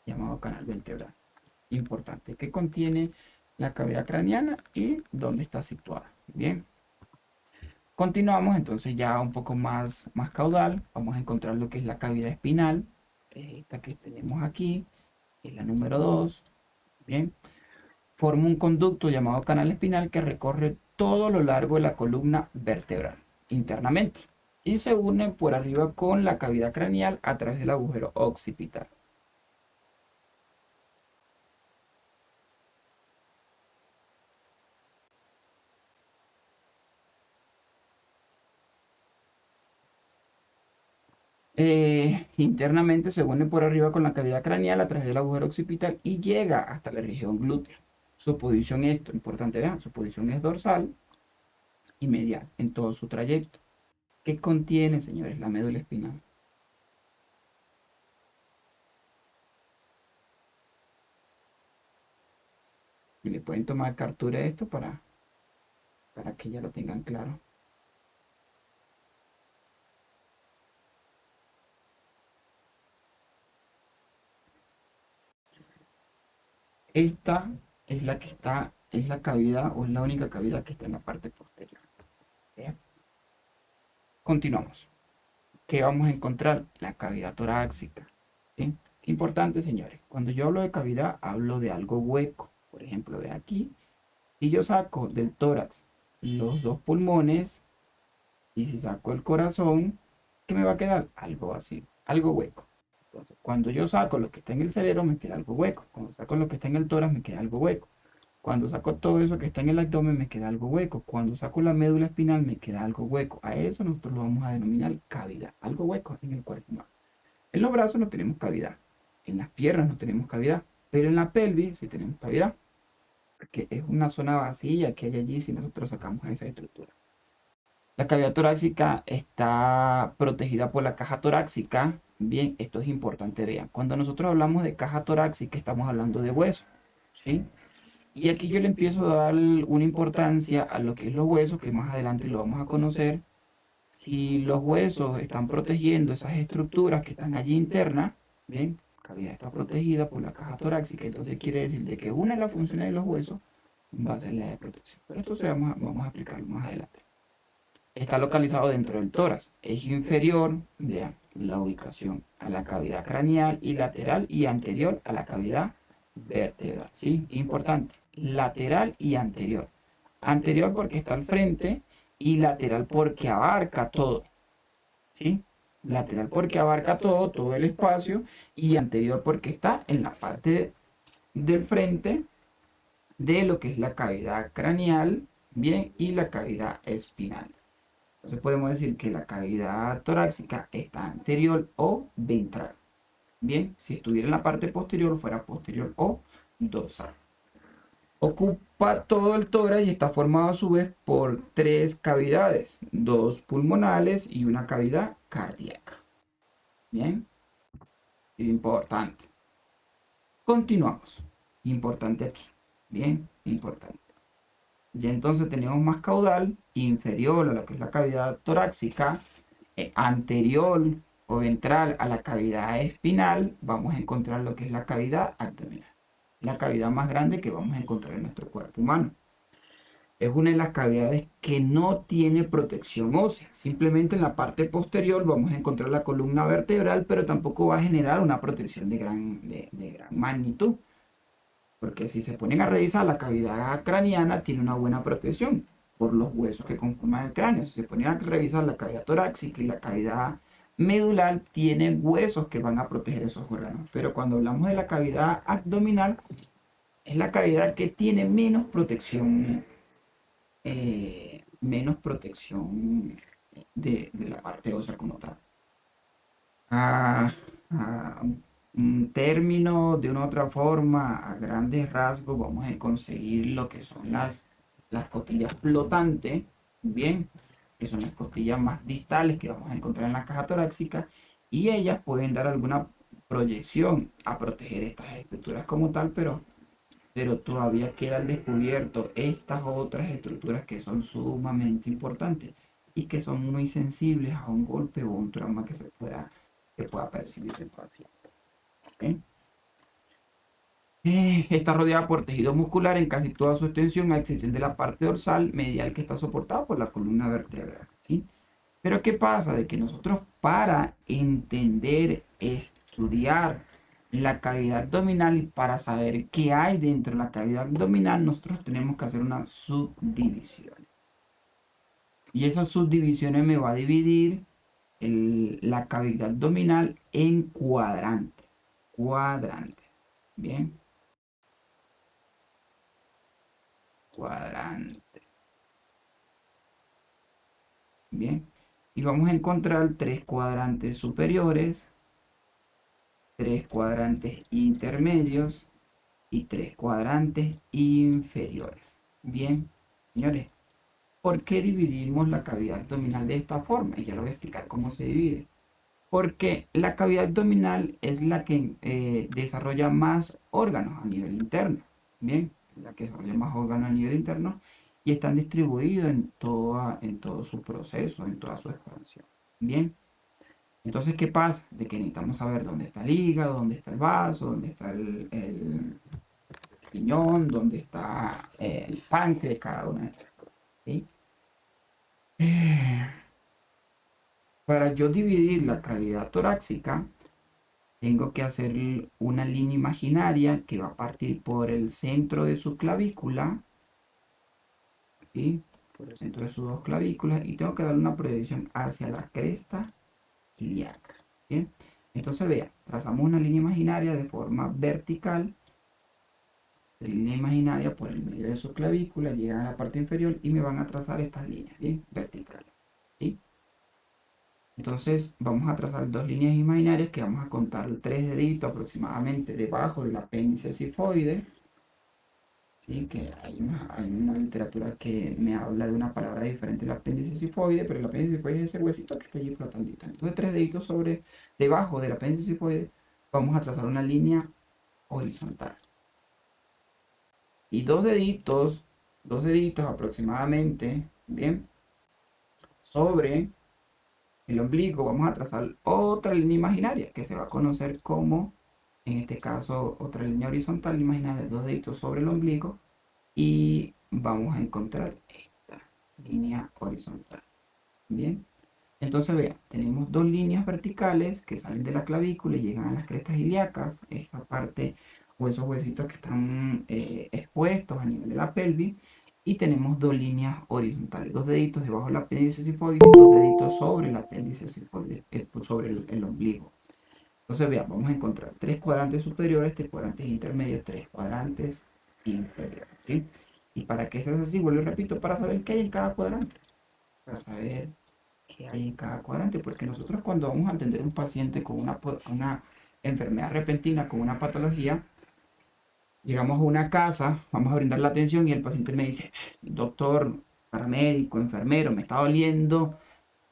llamado canal vertebral. Importante, ¿qué contiene la cavidad craneana y dónde está situada? Bien. Continuamos entonces ya un poco más caudal. Vamos a encontrar lo que es la cavidad espinal, esta que tenemos aquí. es la número 2, bien, forma un conducto llamado canal espinal que recorre todo lo largo de la columna vertebral internamente y se une por arriba con la cavidad craneal a través del agujero occipital. Internamente se une por arriba con la cavidad craneal a través del agujero occipital y llega hasta la región glútea. Su posición es, importante vean, su posición es dorsal y medial en todo su trayecto. ¿Qué contiene, señores, la médula espinal? Y le pueden tomar captura de esto para que ya lo tengan claro. Esta es la que está, es la cavidad o es la única cavidad que está en la parte posterior. Bien. Continuamos. ¿Qué vamos a encontrar? La cavidad torácica. ¿Sí? Importante, señores. Cuando yo hablo de cavidad, hablo de algo hueco. Por ejemplo, de aquí. Si yo saco del tórax los dos pulmones y si saco el corazón, ¿qué me va a quedar? Algo vacío, algo hueco. Entonces, cuando yo saco lo que está en el cerebro, me queda algo hueco. Cuando saco lo que está en el tórax, me queda algo hueco. Cuando saco todo eso que está en el abdomen, me queda algo hueco. Cuando saco la médula espinal, me queda algo hueco. A eso nosotros lo vamos a denominar cavidad. Algo hueco en el cuerpo humano. En los brazos no tenemos cavidad. En las piernas no tenemos cavidad. Pero en la pelvis sí tenemos cavidad. Porque es una zona vacía que hay allí si nosotros sacamos esa estructura. La cavidad torácica está protegida por la caja torácica. Bien, esto es importante, vean. Cuando nosotros hablamos de caja torácica, estamos hablando de hueso. ¿Sí? Y aquí yo le empiezo a dar una importancia a lo que es los huesos, que más adelante lo vamos a conocer. Si los huesos están protegiendo esas estructuras que están allí internas, bien, la cavidad está protegida por la caja torácica, entonces quiere decir de que una de las funciones de los huesos va a ser la de protección. Pero esto vamos a explicarlo más adelante. Está localizado dentro del tórax. Es inferior, vean, la ubicación a la cavidad craneal y lateral y anterior a la cavidad vertebral. ¿Sí? Importante. Lateral y anterior. Anterior porque está al frente y lateral porque abarca todo. ¿Sí? Lateral porque abarca todo el espacio y anterior porque está en la parte del frente de lo que es la cavidad craneal, bien, y la cavidad espinal. Entonces podemos decir que la cavidad torácica está anterior o ventral. Bien, si estuviera en la parte posterior, fuera posterior o dorsal. Ocupa todo el tórax y está formado a su vez por 3 cavidades, 2 pulmonales y una cavidad cardíaca. Bien, importante. Continuamos. Importante aquí. Bien, importante. Ya entonces tenemos más caudal inferior a lo que es la cavidad torácica, anterior o ventral a la cavidad espinal, vamos a encontrar lo que es la cavidad abdominal. La cavidad más grande que vamos a encontrar en nuestro cuerpo humano. Es una de las cavidades que no tiene protección ósea. Simplemente en la parte posterior vamos a encontrar la columna vertebral, pero tampoco va a generar una protección de gran magnitud. Porque si se ponen a revisar, la cavidad craneana tiene una buena protección por los huesos que conforman el cráneo. Si se ponen a revisar la cavidad torácica y la cavidad medular, tienen huesos que van a proteger esos órganos. Pero cuando hablamos de la cavidad abdominal, es la cavidad que tiene menos protección de la parte ósea como tal. Un término, de una u otra forma, a grandes rasgos, vamos a conseguir lo que son las costillas flotantes, bien, que son las costillas más distales que vamos a encontrar en la caja torácica, y ellas pueden dar alguna proyección a proteger estas estructuras como tal, pero todavía quedan descubierto estas otras estructuras que son sumamente importantes y que son muy sensibles a un golpe o un trauma que pueda percibir el paciente. ¿Okay? Está rodeada por tejido muscular en casi toda su extensión, a excepción de la parte dorsal medial que está soportada por la columna vertebral. ¿Sí? Pero ¿qué pasa? De que nosotros para entender, estudiar la cavidad abdominal, y para saber qué hay dentro de la cavidad abdominal, nosotros tenemos que hacer una subdivisión. Y esas subdivisiones me va a dividir la cavidad abdominal en cuadrantes. Cuadrantes. Bien. Cuadrantes. Bien. Y vamos a encontrar 3 cuadrantes superiores, 3 cuadrantes intermedios y 3 cuadrantes inferiores. Bien, señores, ¿por qué dividimos la cavidad abdominal de esta forma? Y ya lo voy a explicar cómo se divide. Porque la cavidad abdominal es la que desarrolla más órganos a nivel interno. Bien, la que desarrolla más órganos a nivel interno y están distribuidos en todo su proceso, en toda su expansión. Bien, entonces, ¿qué pasa? De que necesitamos saber dónde está el hígado, dónde está el vaso, dónde está el riñón, dónde está el páncreas de cada una de estas cosas. ¿Sí? Para yo dividir la cavidad torácica, tengo que hacer una línea imaginaria que va a partir por el centro de su clavícula, ¿sí? Por el centro de sus dos clavículas, y tengo que dar una proyección hacia la cresta ilíaca. ¿Bien? Entonces, vea, trazamos una línea imaginaria de forma vertical, línea imaginaria por el medio de su clavícula, llegan a la parte inferior y me van a trazar estas líneas, ¿bien? Verticales, ¿sí? Entonces vamos a trazar dos líneas imaginarias que vamos a contar 3 deditos aproximadamente debajo del apéndice cifoide, ¿sí? Que hay una literatura que me habla de una palabra diferente del apéndice cifoide, pero el apéndice cifoide es ese huesito que está allí flotandito. Entonces 3 deditos debajo del apéndice cifoide vamos a trazar una línea horizontal. Y dos deditos aproximadamente, ¿bien? Sobre el ombligo vamos a trazar otra línea imaginaria que se va a conocer como, en este caso, otra línea horizontal imaginaria, 2 deditos sobre el ombligo y vamos a encontrar esta línea horizontal. Bien, entonces vean, tenemos 2 líneas verticales que salen de la clavícula y llegan a las crestas ilíacas, esta parte o esos huesitos que están expuestos a nivel de la pelvis. Y tenemos 2 líneas horizontales, 2 deditos debajo del apéndice cifoide y 2 deditos sobre el apéndice cifoide, sobre el ombligo. Entonces, vean, vamos a encontrar 3 cuadrantes superiores, 3 cuadrantes intermedios, 3 cuadrantes inferiores, ¿sí? Y para que sea así, vuelvo y repito, para saber qué hay en cada cuadrante. Para saber qué hay en cada cuadrante, porque nosotros cuando vamos a atender a un paciente con una enfermedad repentina, con una patología, llegamos a una casa, vamos a brindar la atención y el paciente me dice, doctor, paramédico, enfermero, me está doliendo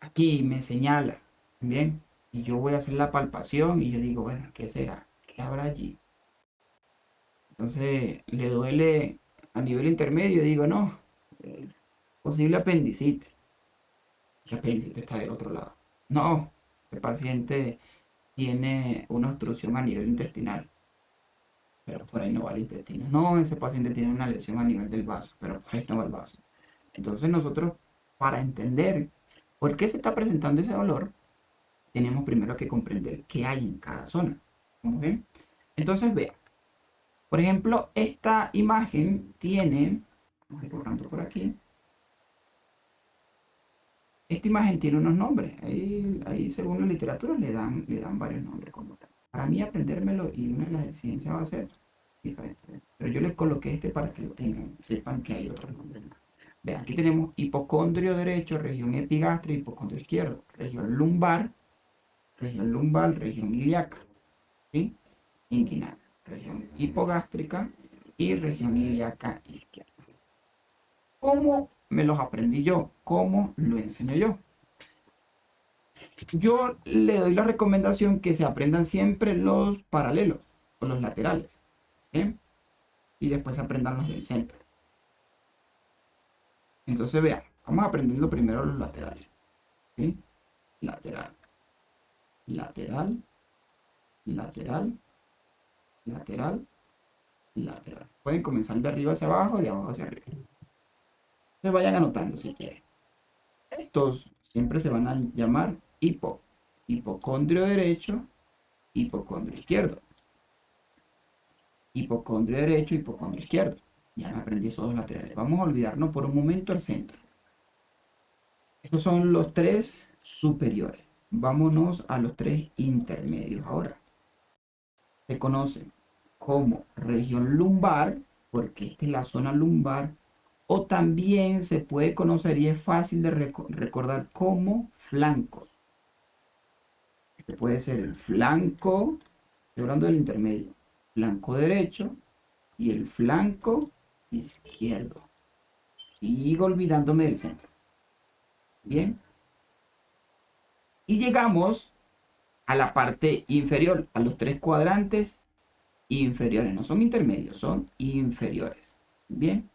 aquí, me señala, ¿bien? Y yo voy a hacer la palpación y yo digo, bueno, ¿qué será? ¿Qué habrá allí? Entonces, le duele a nivel intermedio, digo, no, eh, posible apendicitis. El apendicitis está del otro lado. No, el paciente tiene una obstrucción a nivel intestinal, pero por ahí no va el intestino. No, ese paciente tiene una lesión a nivel del vaso, pero por ahí no va el vaso. Entonces nosotros, para entender por qué se está presentando ese dolor, tenemos primero que comprender qué hay en cada zona. ¿Ok? Entonces, vean, por ejemplo, esta imagen tiene, vamos a ir borrando por aquí, esta imagen tiene unos nombres. Ahí según la literatura, le dan varios nombres como tal. Para mí, aprendérmelo y una de las de ciencia va a ser diferente. Pero yo le coloqué este para que lo tengan, sepan que hay otros nombres más. Vean, aquí tenemos hipocondrio derecho, región epigástrica, hipocondrio izquierdo, región lumbar, región ilíaca, ¿sí? Inguinal, región hipogástrica y región ilíaca izquierda. ¿Cómo me los aprendí yo? ¿Cómo lo enseño yo? Yo le doy la recomendación que se aprendan siempre los paralelos o los laterales, ¿sí? Y después aprendan los del centro. Entonces vean, vamos aprendiendo primero los laterales, ¿sí? Lateral, lateral, lateral, lateral, lateral. Pueden comenzar de arriba hacia abajo, de abajo hacia arriba. Se vayan anotando si quieren. Estos siempre se van a llamar hipocondrio derecho, hipocondrio izquierdo. hipocondrio derecho, hipocondrio izquierdo. Ya me aprendí esos dos laterales. Vamos a olvidarnos por un momento el centro. Estos son los tres superiores. Vámonos a los tres intermedios ahora. Se conocen como región lumbar, porque esta es la zona lumbar, o también se puede conocer y es fácil de recordar como flancos. Este puede ser el flanco, estoy hablando del intermedio, flanco derecho y el flanco izquierdo. Sigo olvidándome del centro. Bien. Y llegamos a la parte inferior, a los tres cuadrantes inferiores. No son intermedios, son inferiores. Bien.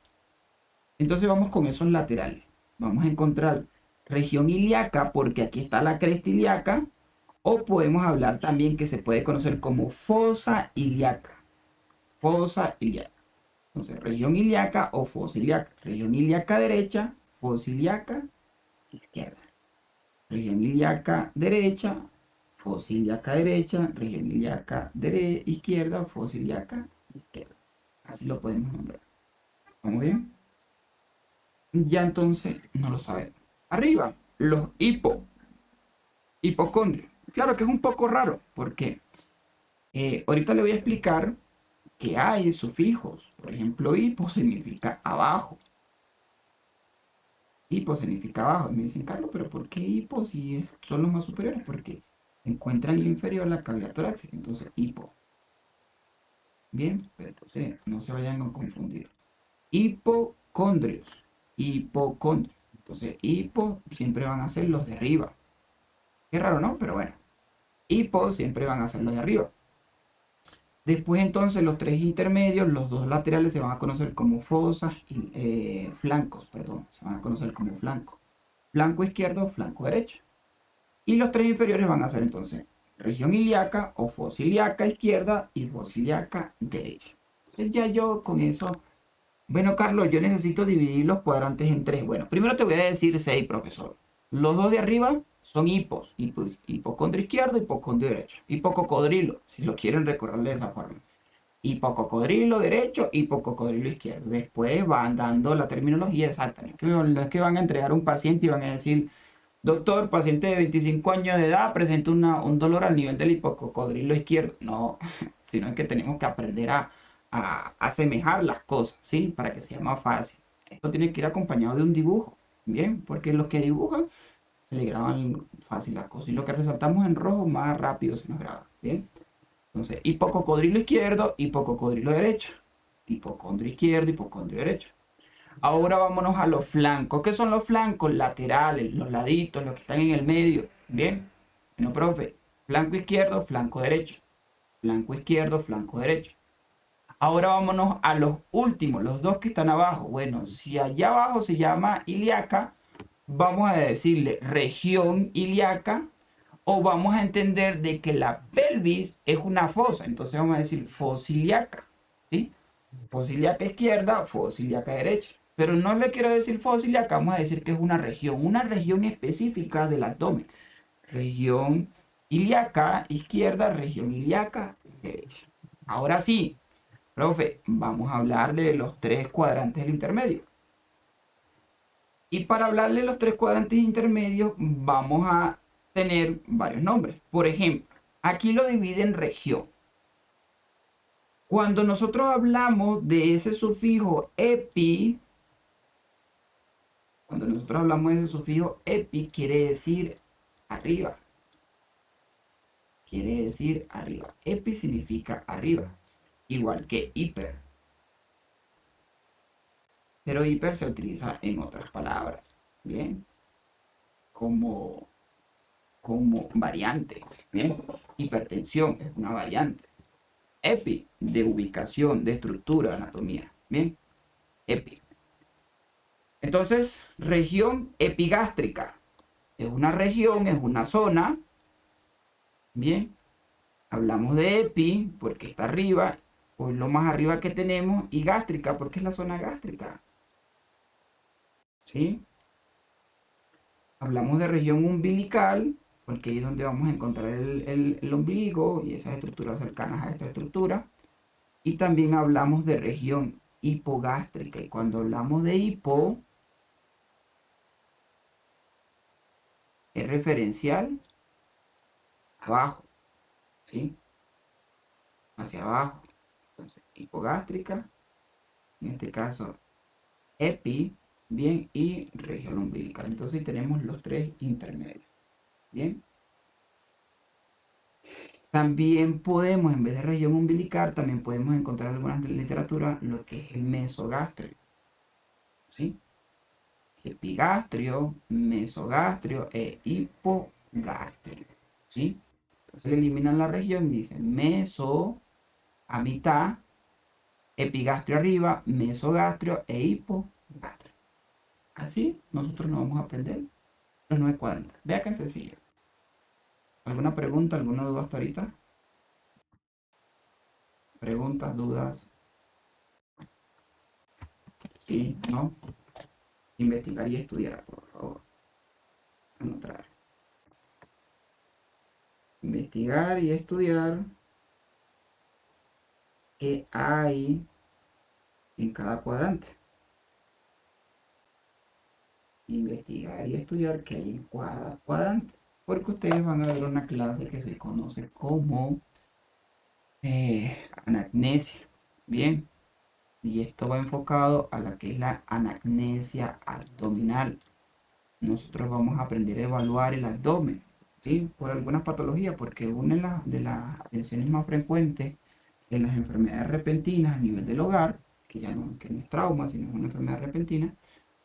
Entonces vamos con esos laterales. Vamos a encontrar región ilíaca porque aquí está la cresta ilíaca. O podemos hablar también que se puede conocer como fosa ilíaca. Fosa ilíaca. Entonces, región ilíaca o fosa ilíaca. Región ilíaca derecha, fosa ilíaca izquierda. Región ilíaca derecha, fosa ilíaca derecha, región ilíaca izquierda, fosa ilíaca izquierda. Así lo podemos nombrar. ¿Vamos bien? Ya entonces no lo sabemos. Arriba, los hipocondrios. Claro que es un poco raro, porque ahorita le voy a explicar que hay sufijos. Por ejemplo, hipo significa abajo. Hipo significa abajo. Y me dicen, Carlos, pero ¿por qué hipo si son los más superiores? Porque se encuentra en el inferior la cavidad torácica. Entonces, hipo. Bien, pero entonces no se vayan a confundir. Hipocondrios. Hipocondrios. Entonces, hipo siempre van a ser los de arriba. Qué raro, ¿no? Pero bueno. Hipo siempre van a ser los de arriba. Después entonces los tres intermedios, los dos laterales se van a conocer como fosas y flancos, perdón, se van a conocer como flancos. Flanco izquierdo, flanco derecho. Y los tres inferiores van a ser entonces región ilíaca o fosa ilíaca izquierda y fosa ilíaca derecha. Entonces ya yo con eso, bueno Carlos, yo necesito dividir los cuadrantes en tres. Bueno, primero te voy a decir seis, profesor. Los dos de arriba son hipocondrio izquierdo y hipocondrio derecho. Hipococodrilo, si lo quieren recordar de esa forma. Hipococodrilo derecho, hipococodrilo izquierdo. Después van dando la terminología exacta. No es que van a entregar a un paciente y van a decir, doctor, paciente de 25 años de edad presenta un dolor al nivel del hipococodrilo izquierdo. No, sino que tenemos que aprender a asemejar las cosas, ¿sí? Para que sea más fácil. Esto tiene que ir acompañado de un dibujo, ¿bien? Porque los que dibujan se le graban fácil las cosas. Y lo que resaltamos en rojo, más rápido se nos graba, ¿bien? Entonces, hipococodrilo izquierdo, hipococodrilo derecho. Hipocondrio izquierdo, hipocondrio derecho. Ahora vámonos a los flancos. ¿Qué son los flancos? Laterales, los laditos, los que están en el medio. Bien. Bueno, profe. Flanco izquierdo, flanco derecho. Flanco izquierdo, flanco derecho. Ahora vámonos a los últimos, los dos que están abajo. Bueno, si allá abajo se llama ilíaca, vamos a decirle región ilíaca o vamos a entender de que la pelvis es una fosa. Entonces vamos a decir fosa ilíaca. ¿Sí? Fosa ilíaca izquierda, fosa ilíaca derecha. Pero no le quiero decir fosa ilíaca, vamos a decir que es una región específica del abdomen. Región ilíaca izquierda, región ilíaca derecha. Ahora sí, profe, vamos a hablarle de los tres cuadrantes del intermedio. Y para hablarle de los tres cuadrantes intermedios, vamos a tener varios nombres. Por ejemplo, aquí lo divide en región. Cuando nosotros hablamos de ese sufijo epi, quiere decir arriba. Quiere decir arriba. Epi significa arriba. Igual que hiper. Pero hiper se utiliza en otras palabras. Bien. Como variante. Bien. Hipertensión es una variante. Epi, de ubicación, de estructura, de anatomía. Bien. Epi. Entonces, región epigástrica. Es una región, es una zona. Bien. Hablamos de epi porque está arriba, o lo más arriba que tenemos, y gástrica porque es la zona gástrica. ¿Sí? Hablamos de región umbilical porque ahí es donde vamos a encontrar el ombligo y esas estructuras cercanas a esta estructura. Y también hablamos de región hipogástrica. Y cuando hablamos de hipo, es referencial abajo, ¿sí? Hacia abajo. Entonces, hipogástrica, en este caso, epi, bien, y región umbilical. Entonces tenemos los tres intermedios, bien. También podemos, en vez de región umbilical, también podemos encontrar en algunas literatura lo que es el mesogastrio, ¿sí? Epigastrio, mesogastrio e hipogastrio, ¿sí? Entonces eliminan la región, dicen meso a mitad, epigastrio arriba, mesogastrio e hipogastrio. Así nosotros nos vamos a aprender los 9 cuadrantes. Vea que es sencillo. ¿Alguna pregunta, alguna duda hasta ahorita? ¿Preguntas, dudas? ¿Sí? ¿No? Investigar y estudiar, por favor. Anotar. Investigar y estudiar qué hay en cada cuadrante. Investigar y estudiar qué hay en cada cuadrante. Porque ustedes van a ver una clase que se conoce como anagnesia. Bien. Y esto va enfocado a la que es la anagnesia abdominal. Nosotros vamos a aprender a evaluar el abdomen, ¿sí? Por algunas patologías, porque una de las lesiones más frecuentes en las enfermedades repentinas a nivel del hogar, que ya no, que no es trauma, sino es una enfermedad repentina,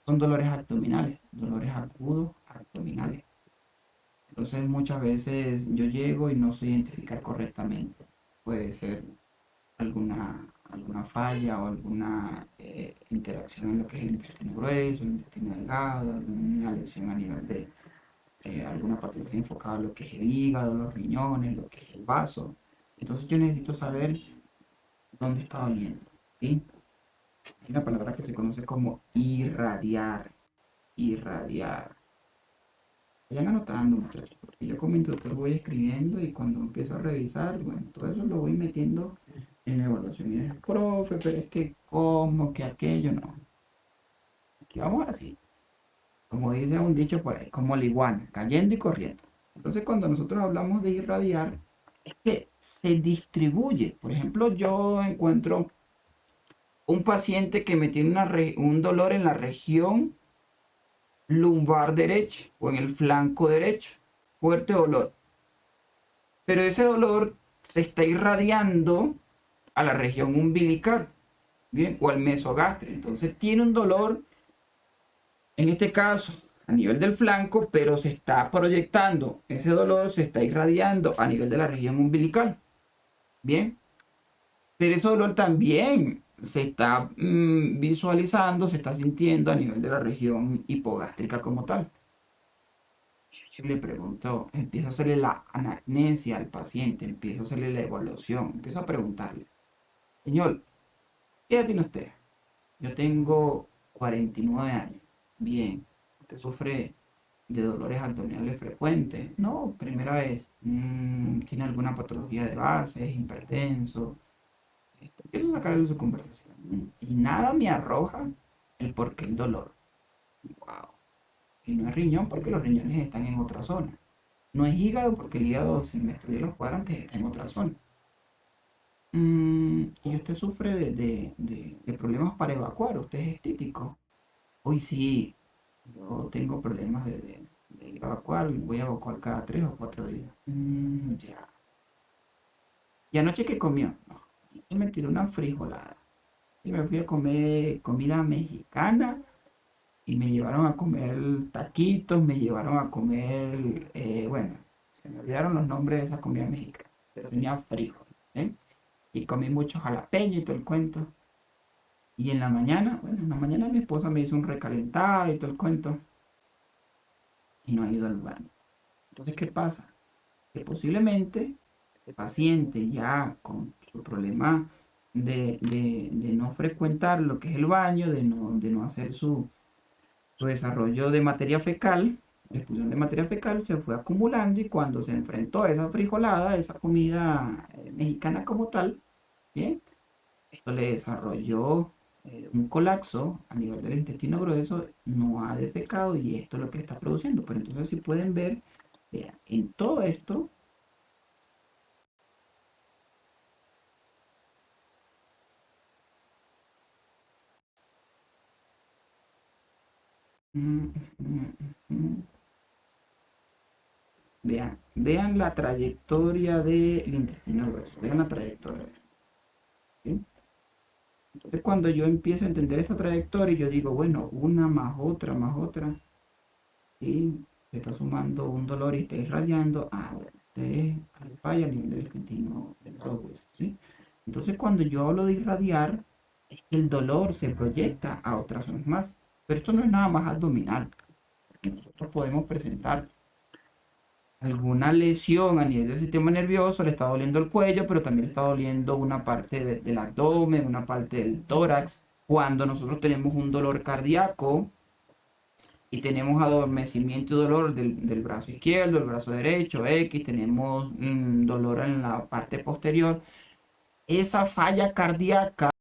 son dolores abdominales, dolores agudos abdominales. Entonces muchas veces yo llego y no sé identificar correctamente. Puede ser alguna falla o alguna interacción en lo que es el intestino grueso, el intestino delgado, alguna lesión a nivel de alguna patología enfocada en lo que es el hígado, los riñones, lo que es el vaso. Entonces yo necesito saber dónde está doliendo, ¿sí? Hay una palabra que se conoce como irradiar, irradiar. Vayan anotando, muchachos, porque yo como instructor voy escribiendo y cuando empiezo a revisar, bueno, todo eso lo voy metiendo en la evaluación. Y es, profe, pero es que cómo, que aquello, no. Aquí vamos así, como dice un dicho por ahí, como la iguana, cayendo y corriendo. Entonces, cuando nosotros hablamos de irradiar, es que se distribuye. Por ejemplo, yo encuentro un paciente que me tiene un dolor en la región lumbar derecha o en el flanco derecho, fuerte dolor. Pero ese dolor se está irradiando a la región umbilical, ¿bien? O al mesogastrio. Entonces tiene un dolor, en este caso, a nivel del flanco, pero se está proyectando, ese dolor se está irradiando a nivel de la región umbilical, ¿bien? Pero ese dolor también se está visualizando, se está sintiendo a nivel de la región hipogástrica como tal. Yo le pregunto, empiezo a hacerle la anamnesia al paciente, empiezo a hacerle la evaluación, empiezo a preguntarle, señor, ¿qué edad tiene usted? Yo tengo 49 años. Bien, ¿usted sufre de dolores abdominales frecuentes? No, primera vez. ¿Tiene alguna patología de base? ¿Es hipertenso? Empiezo a sacarle su conversación. Y nada me arroja el por qué el dolor. Wow. Y no es riñón porque los riñones están en otra zona. No es hígado porque el hígado, si me estudié los cuadrantes, está en otra zona. ¿Y usted sufre de problemas para evacuar? ¿Usted es estítico? Hoy sí, yo tengo problemas de ir a evacuar, voy a evacuar cada 3 o 4 días. Ya. ¿Y anoche qué comió? No, yo me tiré una frijolada. Y me fui a comer comida mexicana y me llevaron a comer taquitos, me llevaron a comer, bueno, se me olvidaron los nombres de esa comida mexicana, pero tenía frijol, ¿eh? Y comí mucho jalapeño y todo el cuento. Y en la mañana, bueno, en la mañana mi esposa me hizo un recalentado y todo el cuento y no ha ido al baño. Entonces, ¿qué pasa? Que posiblemente el paciente ya con su problema de no frecuentar lo que es el baño, de no hacer su desarrollo de materia fecal, la expulsión de materia fecal se fue acumulando y cuando se enfrentó a esa frijolada, esa comida mexicana como tal, ¿bien? Esto le desarrolló un colapso a nivel del intestino grueso, no ha defecado y esto es lo que está produciendo. Pero entonces si pueden ver, vean, en todo esto, mm, mm, mm, vean la trayectoria del intestino grueso, vean la trayectoria. ¿Sí? Entonces cuando yo empiezo a entender esta trayectoria, yo digo, bueno, una más otra, y se está sumando un dolor y está irradiando, bueno, este es falla a nivel del intestino delgado grueso, ¿sí? Entonces cuando yo hablo de irradiar, es que el dolor se proyecta a otras zonas más, pero esto no es nada más abdominal, porque nosotros podemos presentar alguna lesión a nivel del sistema nervioso, le está doliendo el cuello, pero también le está doliendo una parte del abdomen, una parte del tórax. Cuando nosotros tenemos un dolor cardíaco y tenemos adormecimiento y dolor del brazo izquierdo, el brazo derecho, X, tenemos dolor en la parte posterior, esa falla cardíaca